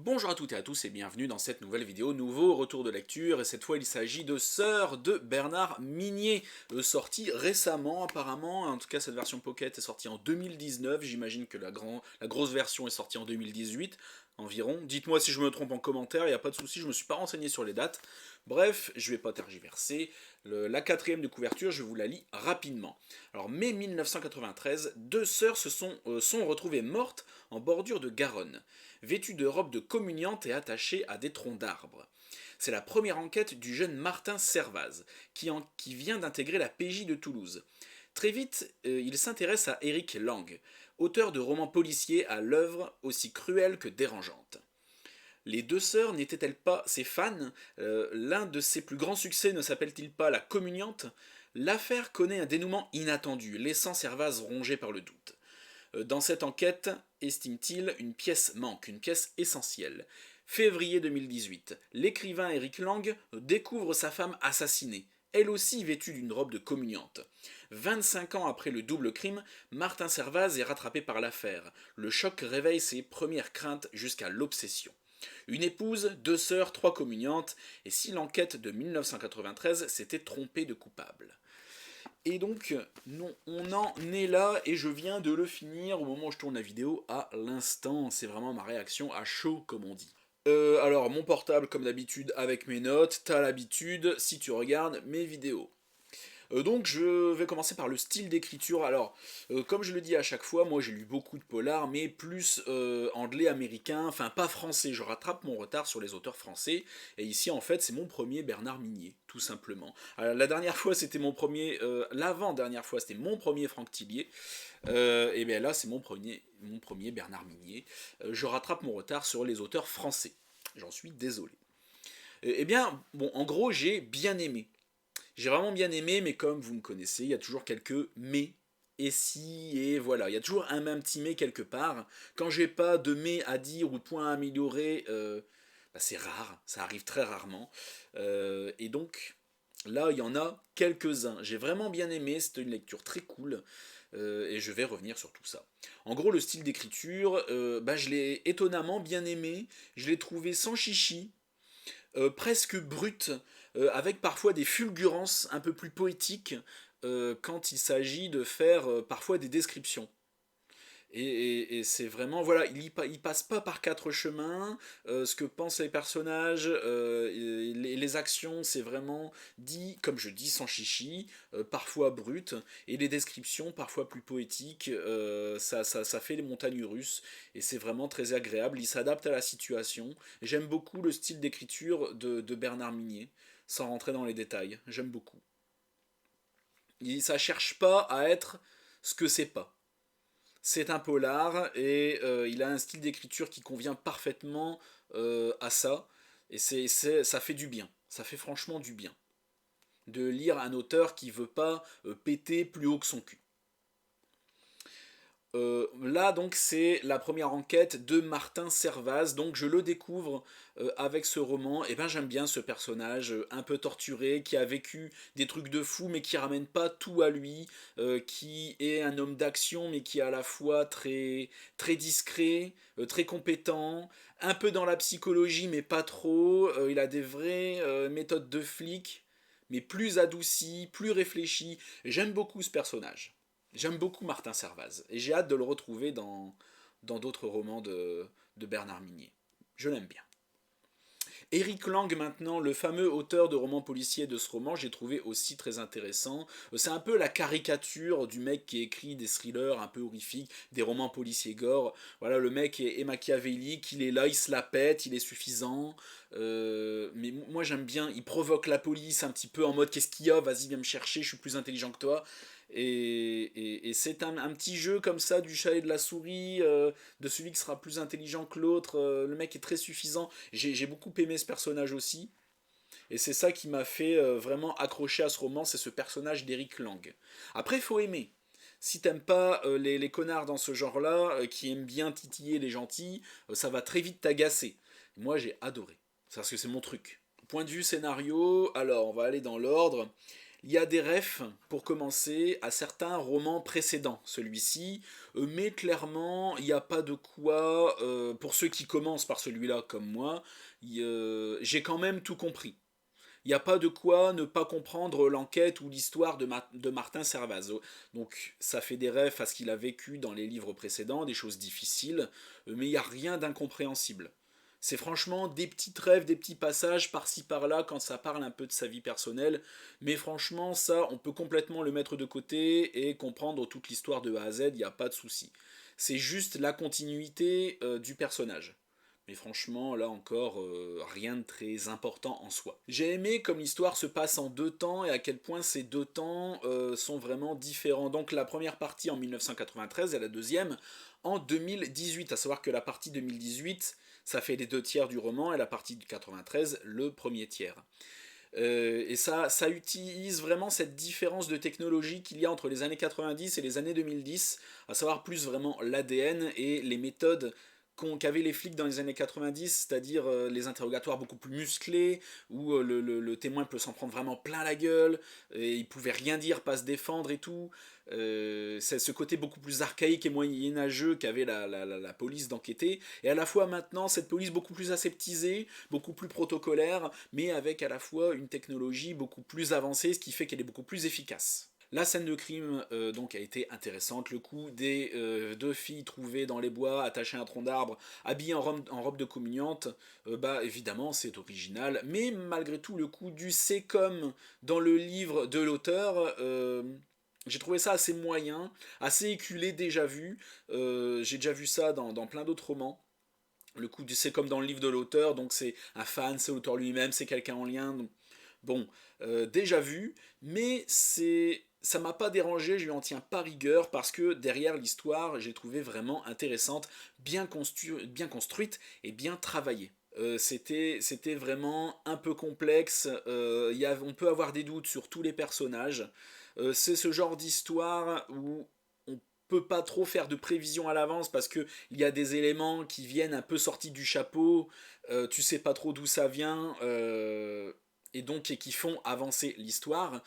Bonjour à toutes et à tous et bienvenue dans cette nouvelle vidéo, nouveau retour de lecture, et cette fois il s'agit de Sœurs de Bernard Minier, sorti récemment apparemment, en tout cas cette version Pocket est sortie en 2019, j'imagine que la grosse version est sortie en 2018 environ. Dites-moi si je me trompe en commentaire, il n'y a pas de souci, je ne me suis pas renseigné sur les dates. Bref, je ne vais pas tergiverser, la quatrième de couverture, je vous la lis rapidement. Alors, mai 1993, deux sœurs sont retrouvées mortes en bordure de Garonne, vêtues de robes de communiantes et attachées à des troncs d'arbres. C'est la première enquête du jeune Martin Servaz, qui vient d'intégrer la PJ de Toulouse. Très vite, il s'intéresse à Eric Lang, auteur de romans policiers à l'œuvre aussi cruelle que dérangeante. Les deux sœurs n'étaient-elles pas ses fans? L'un de ses plus grands succès ne s'appelle-t-il pas La Communiante? L'affaire connaît un dénouement inattendu, laissant Servaz rongé par le doute. Dans cette enquête, estime-t-il, une pièce manque, une pièce essentielle. Février 2018, l'écrivain Eric Lang découvre sa femme assassinée, elle aussi vêtue d'une robe de communiante. 25 ans après le double crime, Martin Servaz est rattrapé par l'affaire. Le choc réveille ses premières craintes jusqu'à l'obsession. Une épouse, deux sœurs, trois communiantes, et si l'enquête de 1993 s'était trompée de coupable. Et donc, non, on en est là, et je viens de le finir au moment où je tourne la vidéo, à l'instant. C'est vraiment ma réaction à chaud, comme on dit. Alors, mon portable, comme d'habitude, avec mes notes, t'as l'habitude, si tu regardes mes vidéos. Donc je vais commencer par le style d'écriture. Alors, comme je le dis à chaque fois, moi j'ai lu beaucoup de polars, mais plus anglais, américain, enfin pas français. Je rattrape mon retard sur les auteurs français. Et ici, en fait, c'est mon premier Bernard Minier, tout simplement. Alors, la dernière fois, c'était mon premier... l'avant-dernière fois, c'était mon premier Franck Tillier. Et bien là, c'est mon premier Bernard Minier. Je rattrape mon retard sur les auteurs français. J'en suis désolé. Eh bien, bon, en gros, j'ai bien aimé. J'ai vraiment bien aimé, mais comme vous me connaissez, il y a toujours quelques mais, et si, et voilà. Il y a toujours un petit mais quelque part. Quand j'ai pas de mais à dire ou de point à améliorer, c'est rare, ça arrive très rarement. Et donc, là, il y en a quelques-uns. J'ai vraiment bien aimé, c'était une lecture très cool, et je vais revenir sur tout ça. En gros, le style d'écriture, je l'ai étonnamment bien aimé, je l'ai trouvé sans chichi, presque brute, avec parfois des fulgurances un peu plus poétiques quand il s'agit de faire parfois des descriptions. Et c'est vraiment, voilà, il passe pas par quatre chemins, ce que pensent les personnages, les actions, c'est vraiment dit, comme je dis, sans chichi, parfois brut, et les descriptions, parfois plus poétiques, ça fait les montagnes russes, et c'est vraiment très agréable, il s'adapte à la situation. J'aime beaucoup le style d'écriture de Bernard Minier, sans rentrer dans les détails, j'aime beaucoup. Ça cherche pas à être ce que c'est pas. C'est un polar et il a un style d'écriture qui convient parfaitement à ça. Et ça fait du bien. Ça fait franchement du bien. De lire un auteur qui veut pas péter plus haut que son cul. Là donc c'est la première enquête de Martin Servaz, donc je le découvre avec ce roman, et ben j'aime bien ce personnage un peu torturé, qui a vécu des trucs de fou mais qui ramène pas tout à lui, qui est un homme d'action mais qui est à la fois très, très discret, très compétent, un peu dans la psychologie mais pas trop, il a des vraies méthodes de flic, mais plus adoucies, plus réfléchies, j'aime beaucoup ce personnage. J'aime beaucoup Martin Servaz et j'ai hâte de le retrouver dans d'autres romans de Bernard Minier. Je l'aime bien. Eric Lang maintenant, le fameux auteur de romans policiers de ce roman, j'ai trouvé aussi très intéressant. C'est un peu la caricature du mec qui écrit des thrillers un peu horrifiques, des romans policiers gore. Voilà, le mec est machiavélique, il est là, il se la pète, il est suffisant. Mais moi j'aime bien, il provoque la police un petit peu en mode qu'est-ce qu'il y a, vas-y viens me chercher, je suis plus intelligent que toi. Et c'est un petit jeu comme ça du chat et de la souris, de celui qui sera plus intelligent que l'autre. Le mec est très suffisant. J'ai beaucoup aimé ce personnage aussi. Et c'est ça qui m'a fait vraiment accrocher à ce roman, c'est ce personnage d'Eric Lang. Après, il faut aimer. Si t'aimes pas les connards dans ce genre-là, qui aiment bien titiller les gentils, ça va très vite t'agacer. Moi, j'ai adoré. C'est parce que c'est mon truc. Point de vue scénario, alors on va aller dans l'ordre. Il y a des refs, pour commencer, à certains romans précédents. Celui-ci, mais clairement, il n'y a pas de quoi, pour ceux qui commencent par celui-là comme moi, j'ai quand même tout compris. Il n'y a pas de quoi ne pas comprendre l'enquête ou l'histoire de Martin Servaz. Donc ça fait des refs à ce qu'il a vécu dans les livres précédents, des choses difficiles, mais il n'y a rien d'incompréhensible. C'est franchement des petites rêves, des petits passages par-ci par-là quand ça parle un peu de sa vie personnelle, mais franchement ça on peut complètement le mettre de côté et comprendre toute l'histoire de A à Z, il n'y a pas de souci. C'est juste la continuité du personnage. Mais franchement, là encore, rien de très important en soi. J'ai aimé comme l'histoire se passe en deux temps et à quel point ces deux temps sont vraiment différents. Donc la première partie en 1993 et la deuxième en 2018. À savoir que la partie 2018, ça fait les deux tiers du roman et la partie de 93, le premier tiers. Et ça utilise vraiment cette différence de technologie qu'il y a entre les années 90 et les années 2010, à savoir plus vraiment l'ADN et les méthodes qu'avaient les flics dans les années 90, c'est-à-dire les interrogatoires beaucoup plus musclés, où le témoin peut s'en prendre vraiment plein la gueule, et il pouvait rien dire, pas se défendre et tout. C'est ce côté beaucoup plus archaïque et moyenâgeux qu'avait la police d'enquêter, et à la fois maintenant cette police beaucoup plus aseptisée, beaucoup plus protocolaire, mais avec à la fois une technologie beaucoup plus avancée, ce qui fait qu'elle est beaucoup plus efficace. La scène de crime donc a été intéressante. Le coup des deux filles trouvées dans les bois, attachées à un tronc d'arbre, habillées en robe de communiante, bah évidemment c'est original. Mais malgré tout, le coup du c'est comme dans le livre de l'auteur, j'ai trouvé ça assez moyen, assez éculé, déjà vu. J'ai déjà vu ça dans plein d'autres romans. Le coup du c'est comme dans le livre de l'auteur, donc c'est un fan, c'est l'auteur lui-même, c'est quelqu'un en lien. Donc, bon, déjà vu, mais ça m'a pas dérangé, je lui en tiens pas rigueur parce que derrière l'histoire, j'ai trouvé vraiment intéressante, bien construite et bien travaillée. C'était vraiment un peu complexe, on peut avoir des doutes sur tous les personnages. C'est ce genre d'histoire où on peut pas trop faire de prévision à l'avance parce que il y a des éléments qui viennent un peu sortis du chapeau, tu sais pas trop d'où ça vient, et donc et qui font avancer l'histoire.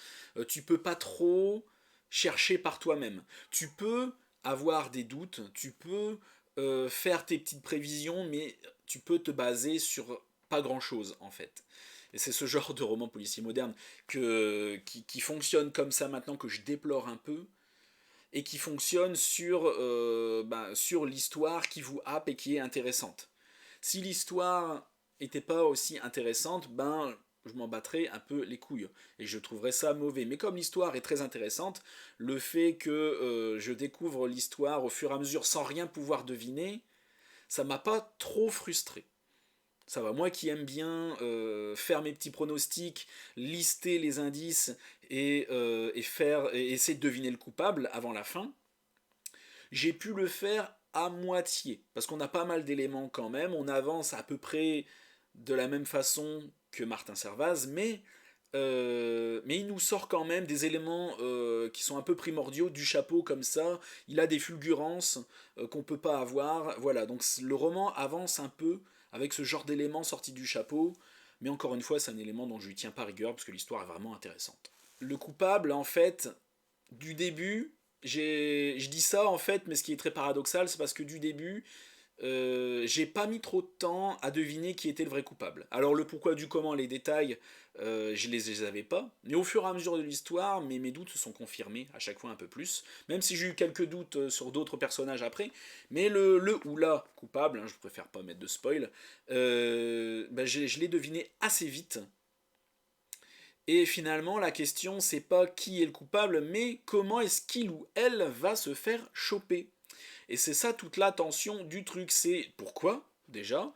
Tu peux pas trop chercher par toi-même. Tu peux avoir des doutes, tu peux faire tes petites prévisions, mais tu peux te baser sur pas grand-chose en fait. Et c'est ce genre de roman policier moderne qui fonctionne comme ça maintenant que je déplore un peu et qui fonctionne sur l'histoire qui vous happe et qui est intéressante. Si l'histoire était pas aussi intéressante, ben je m'en battrais un peu les couilles et je trouverais ça mauvais. Mais comme l'histoire est très intéressante, le fait que je découvre l'histoire au fur et à mesure sans rien pouvoir deviner, ça m'a pas trop frustré. Ça va, moi qui aime bien faire mes petits pronostics, lister les indices et essayer de deviner le coupable avant la fin, j'ai pu le faire à moitié. Parce qu'on a pas mal d'éléments quand même, on avance à peu près de la même façon que Martin Servaz, mais il nous sort quand même des éléments qui sont un peu primordiaux du chapeau comme ça. Il a des fulgurances qu'on peut pas avoir. Voilà, donc le roman avance un peu avec ce genre d'éléments sortis du chapeau, mais encore une fois, c'est un élément dont je lui tiens pas rigueur parce que l'histoire est vraiment intéressante. Le coupable, en fait, du début, je dis ça en fait, mais ce qui est très paradoxal, c'est parce que du début, j'ai pas mis trop de temps à deviner qui était le vrai coupable. Alors le pourquoi du comment, les détails, je les avais pas. Mais au fur et à mesure de l'histoire, mes doutes se sont confirmés à chaque fois un peu plus. Même si j'ai eu quelques doutes sur d'autres personnages après. Mais le ou la coupable, hein, je préfère pas mettre de spoil, je l'ai deviné assez vite. Et finalement, la question, c'est pas qui est le coupable, mais comment est-ce qu'il ou elle va se faire choper. Et c'est ça toute la tension du truc, c'est pourquoi, déjà,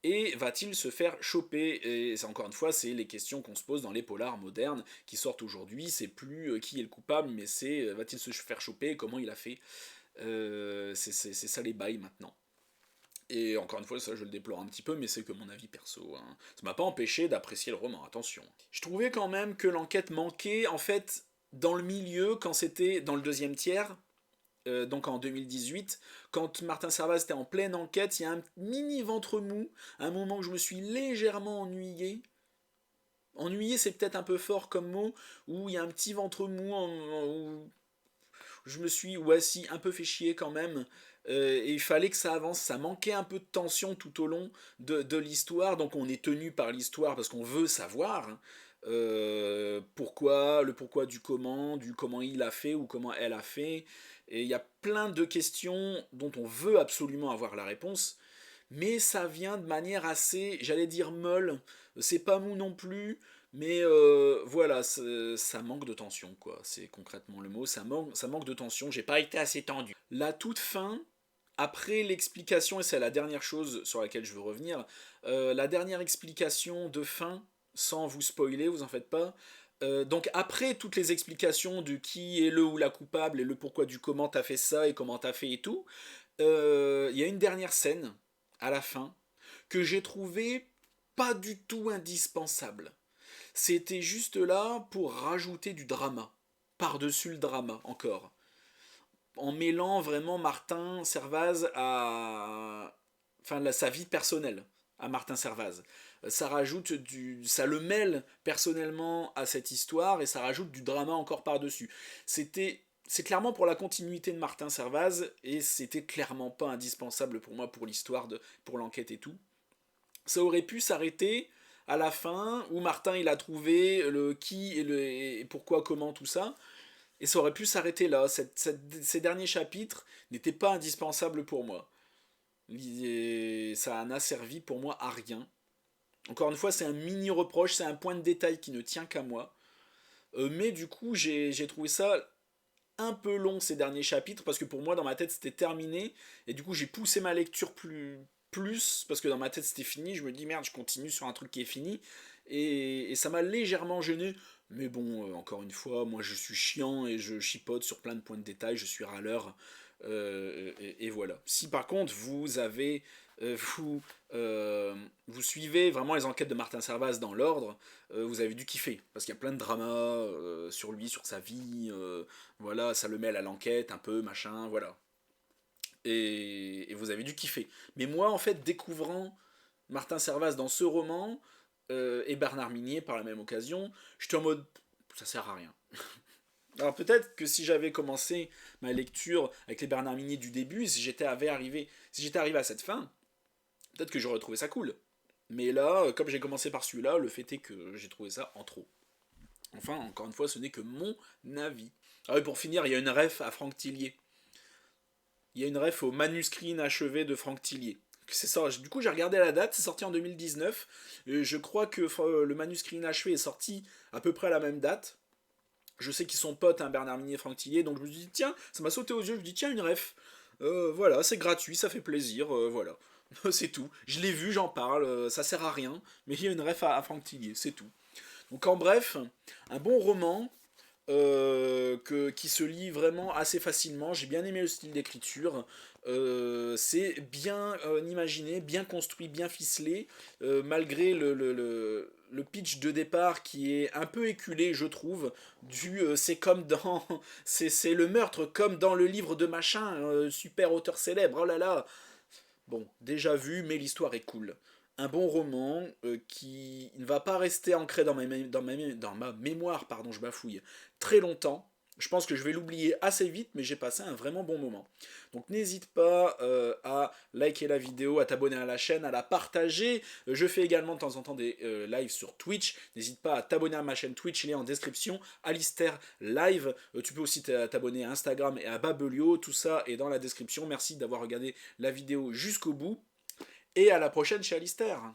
et va-t-il se faire choper. Et encore une fois, c'est les questions qu'on se pose dans les polars modernes qui sortent aujourd'hui, c'est plus qui est le coupable, mais c'est va-t-il se faire choper, comment il a fait. C'est ça les bails maintenant. Et encore une fois, ça je le déplore un petit peu, mais c'est que mon avis perso. Hein. Ça m'a pas empêché d'apprécier le roman, attention. Je trouvais quand même que l'enquête manquait, en fait, dans le milieu, quand c'était dans le deuxième tiers, donc en 2018, quand Martin Servaz était en pleine enquête, il y a un mini ventre mou, un moment où je me suis légèrement ennuyé, ennuyé c'est peut-être un peu fort comme mot, où il y a un petit ventre mou, où je me suis, ouais si, un peu fait chier quand même, et il fallait que ça avance, ça manquait un peu de tension tout au long de l'histoire, donc on est tenu par l'histoire parce qu'on veut savoir, hein, pourquoi, le pourquoi du comment il a fait ou comment elle a fait, et il y a plein de questions dont on veut absolument avoir la réponse, mais ça vient de manière assez, j'allais dire molle, c'est pas mou non plus, mais voilà, ça manque de tension, quoi. C'est concrètement le mot, ça manque de tension, j'ai pas été assez tendu. La toute fin, après l'explication, et c'est la dernière chose sur laquelle je veux revenir, la dernière explication de fin, sans vous spoiler, vous en faites pas, donc après toutes les explications de qui est le ou la coupable et le pourquoi du comment t'as fait ça et comment t'as fait et tout, il y a une dernière scène à la fin que j'ai trouvé pas du tout indispensable. C'était juste là pour rajouter du drama, par-dessus le drama encore, en mêlant vraiment Martin Servaz à, enfin sa vie personnelle à Martin Servaz. Ça rajoute ça le mêle personnellement à cette histoire et ça rajoute du drama encore par-dessus. C'est clairement pour la continuité de Martin Servaz et c'était clairement pas indispensable pour moi pour l'histoire, pour l'enquête et tout. Ça aurait pu s'arrêter à la fin où Martin il a trouvé le qui et pourquoi, comment, tout ça. Et ça aurait pu s'arrêter là. Ces derniers chapitres n'étaient pas indispensables pour moi. Ça n'a servi pour moi à rien. Encore une fois, c'est un mini reproche, c'est un point de détail qui ne tient qu'à moi. Mais du coup, j'ai trouvé ça un peu long ces derniers chapitres parce que pour moi dans ma tête c'était terminé et du coup j'ai poussé ma lecture plus parce que dans ma tête c'était fini, je me dis merde je continue sur un truc qui est fini et ça m'a légèrement gêné mais bon encore une fois moi je suis chiant et je chipote sur plein de points de détail, je suis râleur et voilà. Si par contre vous avez vous suivez vraiment les enquêtes de Martin Servaz dans l'ordre, vous avez dû kiffer, parce qu'il y a plein de dramas sur lui, sur sa vie, voilà, ça le mêle à l'enquête un peu, machin, voilà. Et vous avez dû kiffer. Mais moi, en fait, découvrant Martin Servaz dans ce roman, et Bernard Minier par la même occasion, j'étais en mode, ça sert à rien. Alors peut-être que si j'avais commencé ma lecture avec les Bernard Minier du début, si j'étais arrivé à cette fin, peut-être que j'aurais trouvé ça cool. Mais là, comme j'ai commencé par celui-là, le fait est que j'ai trouvé ça en trop. Enfin, encore une fois, ce n'est que mon avis. Ah oui, pour finir, il y a une ref à Franck Tillier. Il y a une ref au manuscrit inachevé de Franck Tillier. C'est ça. Du coup, j'ai regardé la date, c'est sorti en 2019. Je crois que le manuscrit inachevé est sorti à peu près à la même date. Je sais qu'ils sont potes, hein, Bernard Minier et Franck Tillier, donc je me suis dit, tiens, ça m'a sauté aux yeux, je me dis, tiens, une ref. Voilà, c'est gratuit, ça fait plaisir, voilà. C'est tout. Je l'ai vu, j'en parle, ça sert à rien, mais il y a une ref à Franck Tillier, c'est tout. Donc en bref, un bon roman qui se lit vraiment assez facilement. J'ai bien aimé le style d'écriture. C'est bien imaginé, bien construit, bien ficelé, malgré le pitch de départ qui est un peu éculé, je trouve. C'est comme dans. C'est le meurtre, comme dans le livre de machin, super auteur célèbre. Oh là là, bon, déjà vu, mais l'histoire est cool. Un bon roman qui ne va pas rester ancré dans ma mémoire, pardon, je bafouille, très longtemps. Je pense que je vais l'oublier assez vite, mais j'ai passé un vraiment bon moment. Donc n'hésite pas à liker la vidéo, à t'abonner à la chaîne, à la partager. Je fais également de temps en temps des lives sur Twitch. N'hésite pas à t'abonner à ma chaîne Twitch, il est en description. Alistair Live. Tu peux aussi t'abonner à Instagram et à Babelio. Tout ça est dans la description. Merci d'avoir regardé la vidéo jusqu'au bout. Et à la prochaine chez Alistair.